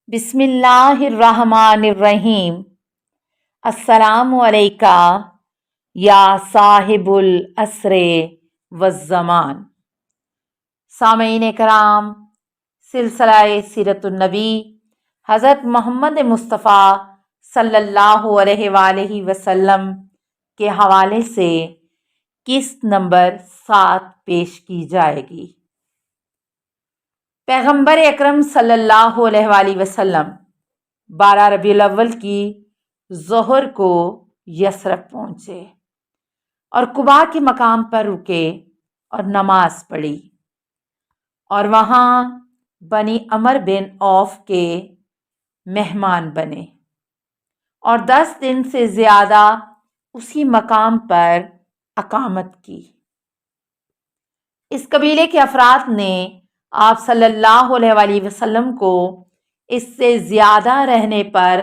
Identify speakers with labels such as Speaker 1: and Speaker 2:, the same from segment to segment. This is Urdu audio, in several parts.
Speaker 1: بسم اللہ الرحمن الرحیم۔ السلام علیکہ یا صاحب العصر والزمان۔ سامعین کرام، سلسلہ سیرت النبی حضرت محمد مصطفیٰ صلی اللہ علیہ وآلہ وسلم کے حوالے سے قسط نمبر 7 پیش کی جائے گی۔ پیغمبر اکرم صلی اللہ علیہ وآلہ وسلم 12 ربیع الاول کی ظہر کو یثرب پہنچے اور قباء کے مقام پر رکے اور نماز پڑھی، اور وہاں بنی عمر بن عوف کے مہمان بنے اور 10 دن سے زیادہ اسی مقام پر اقامت کی۔ اس قبیلے کے افراد نے آپ صلی اللہ علیہ وآلہ وسلم کو اس سے زیادہ رہنے پر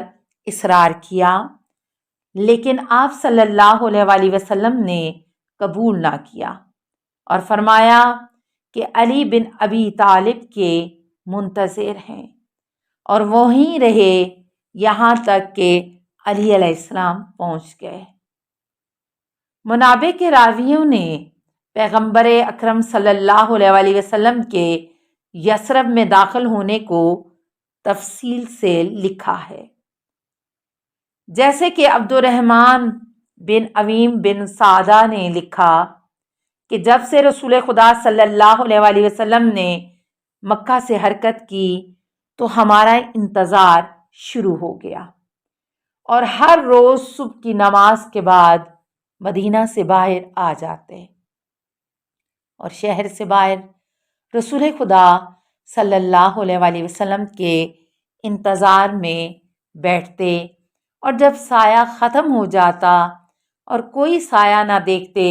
Speaker 1: اصرار کیا، لیکن آپ صلی اللہ علیہ وآلہ وسلم نے قبول نہ کیا اور فرمایا کہ علی بن ابی طالب کے منتظر ہیں، اور وہیں رہے یہاں تک کہ علی علیہ السلام پہنچ گئے۔ منابع کے راویوں نے پیغمبر اکرم صلی اللہ علیہ وآلہ وسلم کے یثرب میں داخل ہونے کو تفصیل سے لکھا ہے، جیسے کہ عبد الرحمن بن عویم بن سعدہ نے لکھا کہ جب سے رسول خدا صلی اللہ علیہ وآلہ وسلم نے مکہ سے حرکت کی تو ہمارا انتظار شروع ہو گیا، اور ہر روز صبح کی نماز کے بعد مدینہ سے باہر آ جاتے اور شہر سے باہر رسول خدا صلی اللہ علیہ وآلہ وسلم کے انتظار میں بیٹھتے، اور جب سایہ ختم ہو جاتا اور کوئی سایہ نہ دیکھتے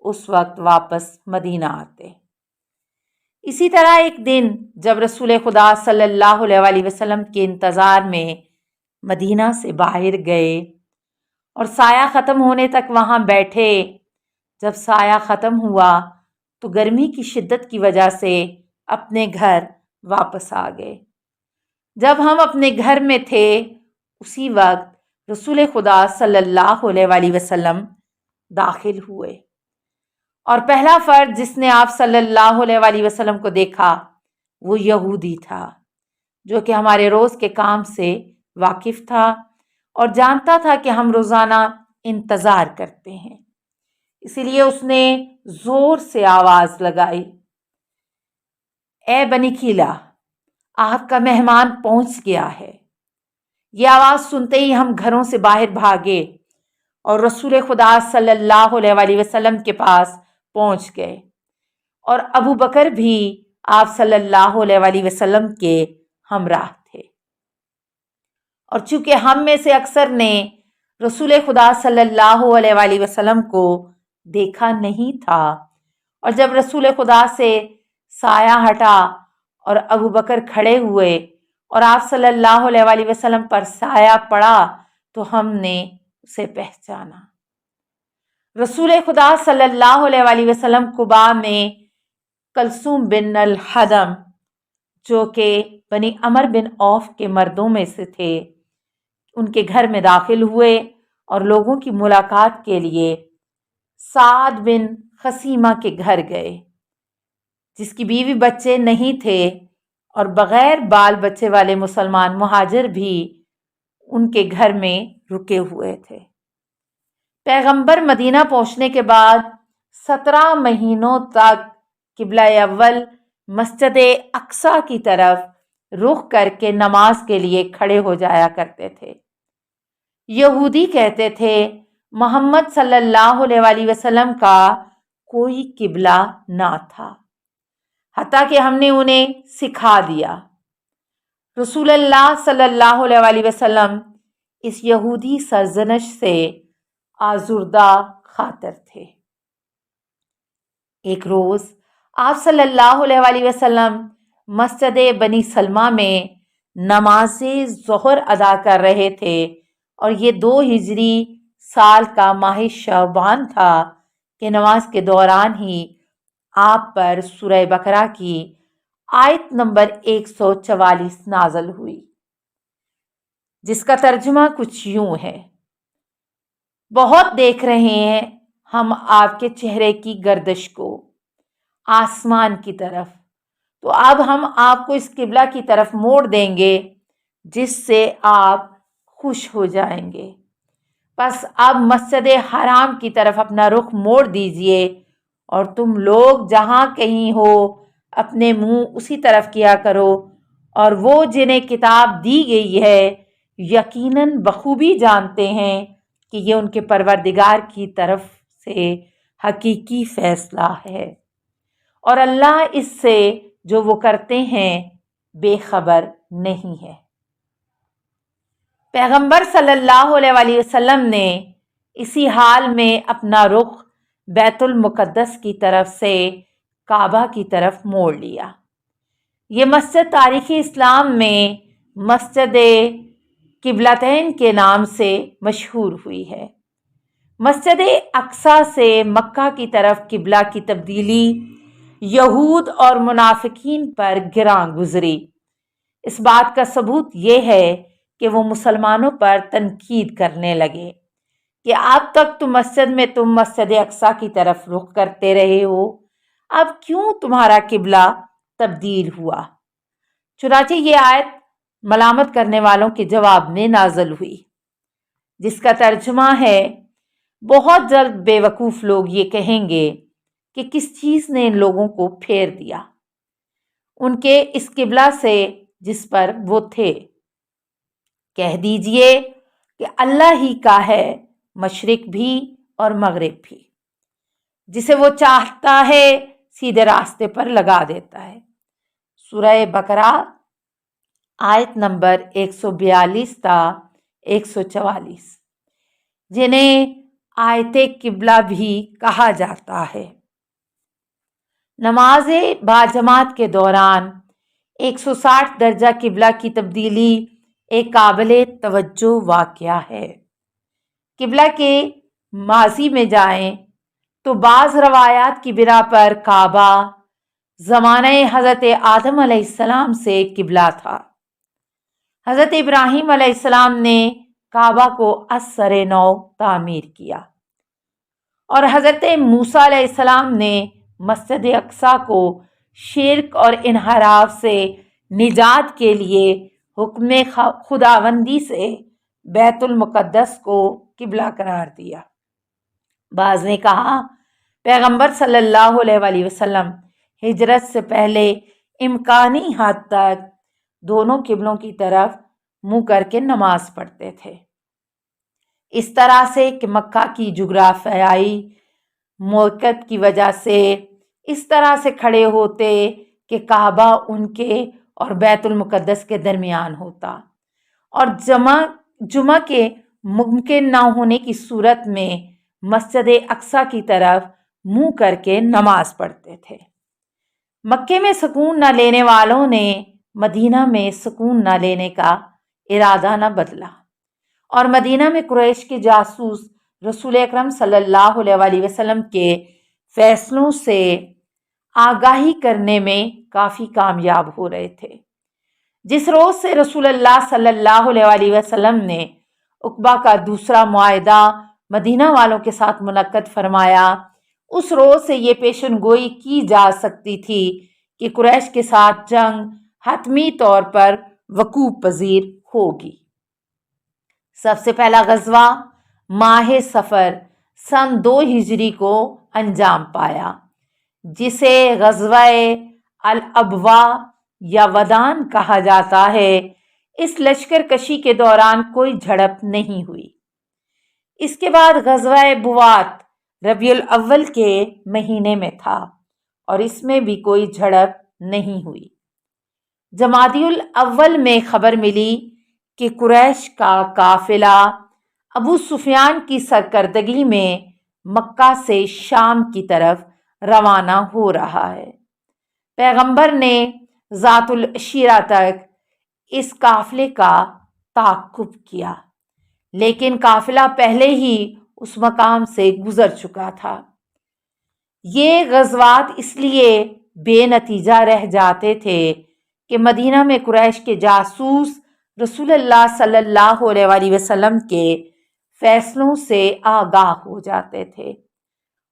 Speaker 1: اس وقت واپس مدینہ آتے۔ اسی طرح ایک دن جب رسول خدا صلی اللہ علیہ وآلہ وسلم کے انتظار میں مدینہ سے باہر گئے اور سایہ ختم ہونے تک وہاں بیٹھے، جب سایہ ختم ہوا تو گرمی کی شدت کی وجہ سے اپنے گھر واپس آ گئے۔ جب ہم اپنے گھر میں تھے اسی وقت رسول خدا صلی اللہ علیہ وآلہ وسلم داخل ہوئے، اور پہلا فرد جس نے آپ صلی اللہ علیہ وآلہ وسلم کو دیکھا وہ یہودی تھا، جو کہ ہمارے روز کے کام سے واقف تھا اور جانتا تھا کہ ہم روزانہ انتظار کرتے ہیں، اسی لیے اس نے زور سے آواز لگائی، اے بنی کیلا، آپ کا مہمان پہنچ گیا ہے۔ یہ آواز سنتے ہی ہم گھروں سے باہر بھاگے اور رسول خدا صلی اللہ علیہ وآلہ وسلم کے پاس پہنچ گئے، اور ابو بکر بھی آپ صلی اللہ علیہ وآلہ وسلم کے ہمراہ تھے، اور چونکہ ہم میں سے اکثر نے رسول خدا صلی اللہ علیہ وآلہ وسلم کو دیکھا نہیں تھا، اور جب رسول خدا سے سایہ ہٹا اور ابو بکر کھڑے ہوئے اور آپ صلی اللہ علیہ وآلہ وسلم پر سایہ پڑا تو ہم نے اسے پہچانا۔ رسول خدا صلی اللہ علیہ وآلہ وسلم قباء میں کلثوم بن الحدم، جو کہ بنی عمر بن عوف کے مردوں میں سے تھے، ان کے گھر میں داخل ہوئے اور لوگوں کی ملاقات کے لیے سعد بن خثیمہ کے گھر گئے، جس کی بیوی بچے نہیں تھے، اور بغیر بال بچے والے مسلمان مہاجر بھی ان کے گھر میں رکے ہوئے تھے۔ پیغمبر مدینہ پہنچنے کے بعد 17 مہینوں تک قبلہ اول مسجد اقصیٰ کی طرف رخ کر کے نماز کے لیے کھڑے ہو جایا کرتے تھے۔ یہودی کہتے تھے محمد صلی اللہ علیہ وآلہ وسلم کا کوئی قبلہ نہ تھا، حتیٰ کہ ہم نے انہیں سکھا دیا۔ رسول اللہ صلی اللہ علیہ وآلہ وسلم اس یہودی سرزنش سے آزردہ خاطر تھے۔ ایک روز آپ صلی اللہ علیہ وآلہ وسلم مسجد بنی سلمہ میں نماز ظہر ادا کر رہے تھے، اور یہ 2 ہجری سال کا ماہ شعبان تھا کہ نماز کے دوران ہی آپ پر سورہ بقرہ کی آیت نمبر 144 نازل ہوئی۔ جس کا ترجمہ کچھ یوں ہے: بہت دیکھ رہے ہیں ہم آپ کے چہرے کی گردش کو آسمان کی طرف، تو اب ہم آپ کو اس قبلہ کی طرف موڑ دیں گے جس سے آپ خوش ہو جائیں گے۔ بس اب مسجد حرام کی طرف اپنا رخ موڑ دیجئے اور تم لوگ جہاں کہیں ہو اپنے منہ اسی طرف کیا کرو، اور وہ جنہیں کتاب دی گئی ہے یقیناً بخوبی جانتے ہیں کہ یہ ان کے پروردگار کی طرف سے حقیقی فیصلہ ہے، اور اللہ اس سے جو وہ کرتے ہیں بے خبر نہیں ہے۔ پیغمبر صلی اللہ علیہ وآلہ وسلم نے اسی حال میں اپنا رخ بیت المقدس کی طرف سے کعبہ کی طرف موڑ لیا۔ یہ مسجد تاریخ اسلام میں مسجد قبلتین کے نام سے مشہور ہوئی ہے۔ مسجد اقصیٰ سے مکہ کی طرف قبلہ کی تبدیلی یہود اور منافقین پر گراں گزری۔ اس بات کا ثبوت یہ ہے کہ وہ مسلمانوں پر تنقید کرنے لگے کہ اب تک تو تم مسجد اقصیٰ کی طرف رخ کرتے رہے ہو، اب کیوں تمہارا قبلہ تبدیل ہوا؟ چنانچہ یہ آیت ملامت کرنے والوں کے جواب میں نازل ہوئی، جس کا ترجمہ ہے: بہت جلد بے وقوف لوگ یہ کہیں گے کہ کس چیز نے ان لوگوں کو پھیر دیا ان کے اس قبلہ سے جس پر وہ تھے۔ کہہ دیجئے کہ اللہ ہی کا ہے مشرق بھی اور مغرب بھی، جسے وہ چاہتا ہے سیدھے راستے پر لگا دیتا ہے۔ سورہ بقرہ آیت نمبر 142 تا 144، جنہیں آیت قبلہ بھی کہا جاتا ہے۔ نماز باجماعت کے دوران 160 درجہ قبلہ کی تبدیلی ایک قابل توجہ واقعہ ہے۔ قبلہ کے ماضی میں جائیں تو بعض روایات کی بنا پر کعبہ زمانہ حضرت آدم علیہ السلام سے قبلہ تھا۔ حضرت ابراہیم علیہ السلام نے کعبہ کو از سر نو تعمیر کیا، اور حضرت موسیٰ علیہ السلام نے مسجد اقصیٰ کو شرک اور انحراف سے نجات کے لیے حکم خداوندی سے بیت المقدس کو قبلہ قرار دیا۔ بعض نے کہا پیغمبر صلی اللہ علیہ وآلہ وسلم ہجرت سے پہلے امکانی حد تک دونوں قبلوں کی طرف منہ کر کے نماز پڑھتے تھے، اس طرح سے کہ مکہ کی جغرافیائی موقعیت کی وجہ سے اس طرح سے کھڑے ہوتے کہ کعبہ ان کے اور بیت المقدس کے درمیان ہوتا، اور جمعہ کے ممکن نہ ہونے کی صورت میں مسجد اقصیٰ کی طرف منہ کر کے نماز پڑھتے تھے۔ مکے میں سکون نہ لینے والوں نے مدینہ میں سکون نہ لینے کا ارادہ نہ بدلا، اور مدینہ میں قریش کے جاسوس رسول اکرم صلی اللہ علیہ وآلہ وسلم کے فیصلوں سے آگاہی کرنے میں کافی کامیاب ہو رہے تھے۔ جس روز سے رسول اللہ صلی اللہ علیہ وآلہ وسلم نے عقبہ کا دوسرا معاہدہ مدینہ والوں کے ساتھ منعقد فرمایا، اس روز سے یہ پیشن گوئی کی جا سکتی تھی کہ قریش کے ساتھ جنگ حتمی طور پر وقوع پذیر ہوگی۔ سب سے پہلا غزوہ ماہ صفر سن 2 ہجری کو انجام پایا، جسے غزوہ الابوا یا ودان کہا جاتا ہے۔ اس لشکر کشی کے دوران کوئی جھڑپ نہیں ہوئی۔ اس کے بعد غزوہ بوات ربیع الاول کے مہینے میں تھا، اور اس میں بھی کوئی جھڑپ نہیں ہوئی۔ جمادی الاول میں خبر ملی کہ قریش کا قافلہ ابو سفیان کی سرکردگی میں مکہ سے شام کی طرف روانہ ہو رہا ہے۔ پیغمبر نے ذات العشیرہ تک اس قافلے کا تعاقب کیا، لیکن قافلہ پہلے ہی اس مقام سے گزر چکا تھا۔ یہ غزوات اس لیے بے نتیجہ رہ جاتے تھے کہ مدینہ میں قریش کے جاسوس رسول اللہ صلی اللہ علیہ وآلہ وسلم کے فیصلوں سے آگاہ ہو جاتے تھے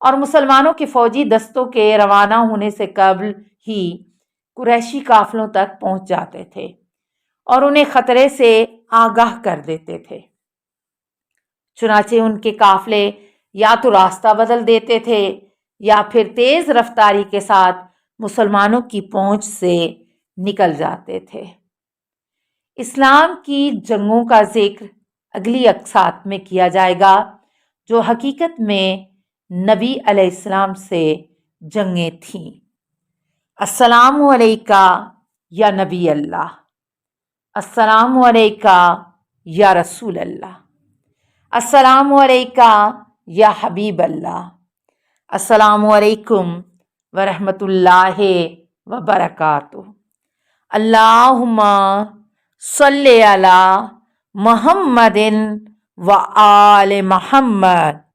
Speaker 1: اور مسلمانوں کے فوجی دستوں کے روانہ ہونے سے قبل ہی قریشی قافلوں تک پہنچ جاتے تھے اور انہیں خطرے سے آگاہ کر دیتے تھے۔ چنانچہ ان کے قافلے یا تو راستہ بدل دیتے تھے یا پھر تیز رفتاری کے ساتھ مسلمانوں کی پہنچ سے نکل جاتے تھے۔ اسلام کی جنگوں کا ذکر اگلی اقساط میں کیا جائے گا جو حقیقت میں نبی علیہ السلام سے جنگیں تھیں۔ السلام علیکہ یا نبی اللہ، السلام علیکہ یا رسول اللہ، السلام علیکہ یا حبیب اللہ، السلام علیکم ورحمۃ اللہ وبرکاتہ۔ اللہم صلی علی محمد و آل محمد۔